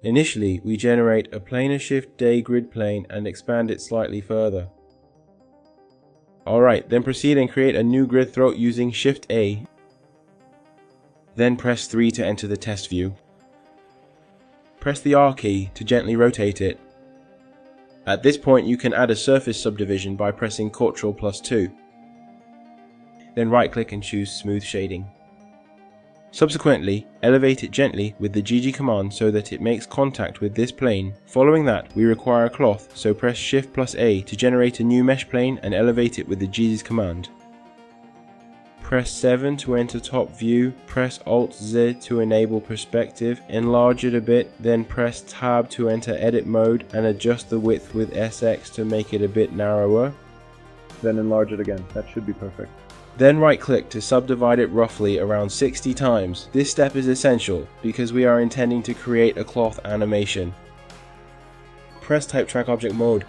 Initially, we generate a planar shift day grid plane and expand it slightly further. Alright, then proceed and create a new grid throat using Shift A. Then press 3 to enter the test view. Press the R key to gently rotate it. At this point you can add a surface subdivision by pressing Ctrl+2. Then right click and choose Smooth Shading. Subsequently, elevate it gently with the GG command so that it makes contact with this plane. Following that, we require a cloth, so press Shift+A to generate a new mesh plane and elevate it with the GZ command. Press 7 to enter top view, press Alt-Z to enable perspective, enlarge it a bit, then press Tab to enter edit mode and adjust the width with SX to make it a bit narrower. Then enlarge it again, that should be perfect. Then right click to subdivide it roughly around 60 times. This step is essential because we are intending to create a cloth animation. Press Type Track Object Mode.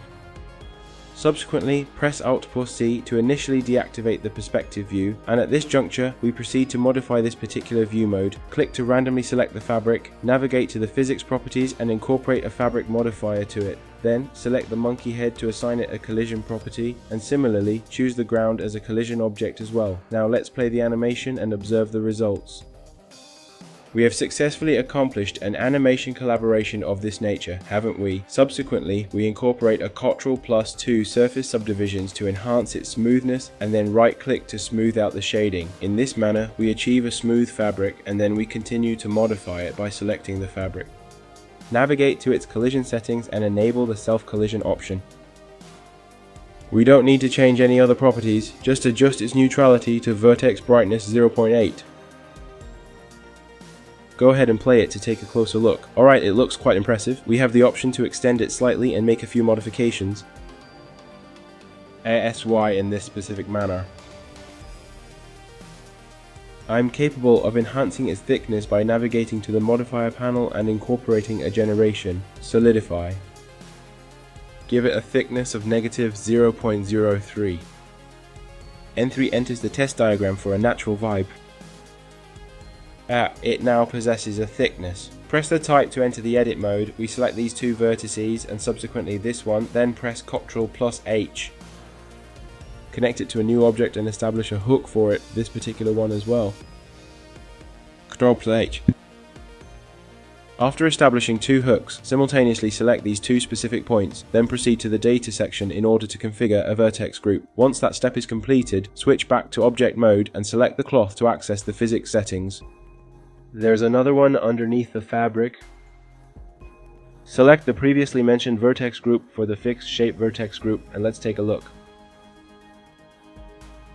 Subsequently, press Alt+C to initially deactivate the perspective view, and at this juncture we proceed to modify this particular view mode. Click to randomly select the fabric, navigate to the physics properties and incorporate a fabric modifier to it. Then select the monkey head to assign it a collision property, and similarly choose the ground as a collision object as well. Now let's play the animation and observe the results. We have successfully accomplished an animation collaboration of this nature, haven't we? Subsequently, we incorporate a Ctrl+2 surface subdivisions to enhance its smoothness, and then right click to smooth out the shading. In this manner, we achieve a smooth fabric, and then we continue to modify it by selecting the fabric. Navigate to its collision settings and enable the self-collision option. We don't need to change any other properties, just adjust its neutrality to vertex brightness 0.8. Go ahead and play it to take a closer look. Alright, it looks quite impressive. We have the option to extend it slightly and make a few modifications. SY in this specific manner. I'm capable of enhancing its thickness by navigating to the modifier panel and incorporating a generation, solidify. Give it a thickness of -0.03. N3 enters the test diagram for a natural vibe. It now possesses a thickness. Press the type to enter the edit mode. We select these two vertices and subsequently this one, then press Ctrl+H. Connect it to a new object and establish a hook for it, this particular one as well. Ctrl+H. After establishing two hooks, simultaneously select these two specific points, then proceed to the data section in order to configure a vertex group. Once that step is completed, switch back to object mode and select the cloth to access the physics settings. There's another one underneath the fabric. Select the previously mentioned vertex group for the fixed shape vertex group and let's take a look.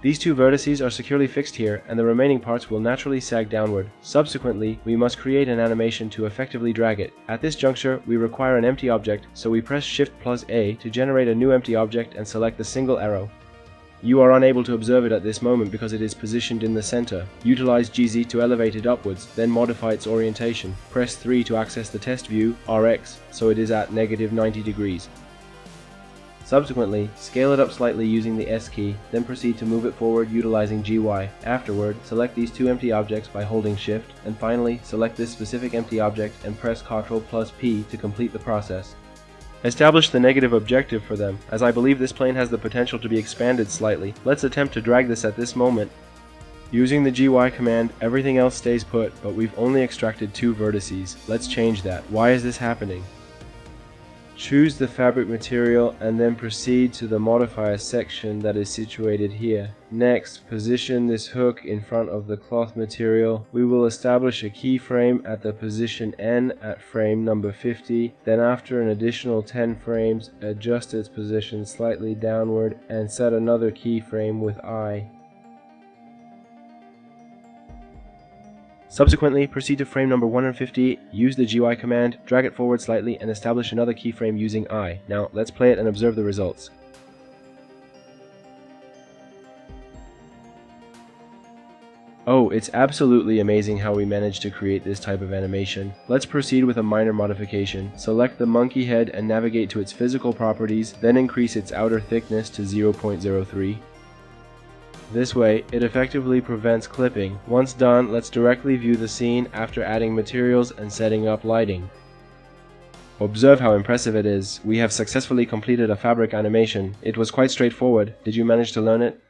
These two vertices are securely fixed here and the remaining parts will naturally sag downward. Subsequently, we must create an animation to effectively drag it. At this juncture, we require an empty object, so we press Shift+A to generate a new empty object and select the single arrow. You are unable to observe it at this moment because it is positioned in the center. Utilize GZ to elevate it upwards, then modify its orientation. Press 3 to access the test view, RX, so it is at -90 degrees. Subsequently, scale it up slightly using the S key, then proceed to move it forward utilizing GY. Afterward, select these two empty objects by holding Shift, and finally, select this specific empty object and press Ctrl+P to complete the process. Establish the negative objective for them, as I believe this plane has the potential to be expanded slightly. Let's attempt to drag this at this moment. Using the GY command, everything else stays put, but we've only extracted two vertices. Let's change that. Why is this happening? Choose the fabric material and then proceed to the modifier section that is situated here. Next, position this hook in front of the cloth material. We will establish a keyframe at the position N at frame number 50. Then after an additional 10 frames, adjust its position slightly downward and set another keyframe with I. Subsequently, proceed to frame number 150, use the GY command, drag it forward slightly, and establish another keyframe using I. Now, let's play it and observe the results. Oh, it's absolutely amazing how we managed to create this type of animation. Let's proceed with a minor modification. Select the monkey head and navigate to its physical properties, then increase its outer thickness to 0.03. This way, it effectively prevents clipping. Once done, let's directly view the scene after adding materials and setting up lighting. Observe how impressive it is. We have successfully completed a fabric animation. It was quite straightforward. Did you manage to learn it?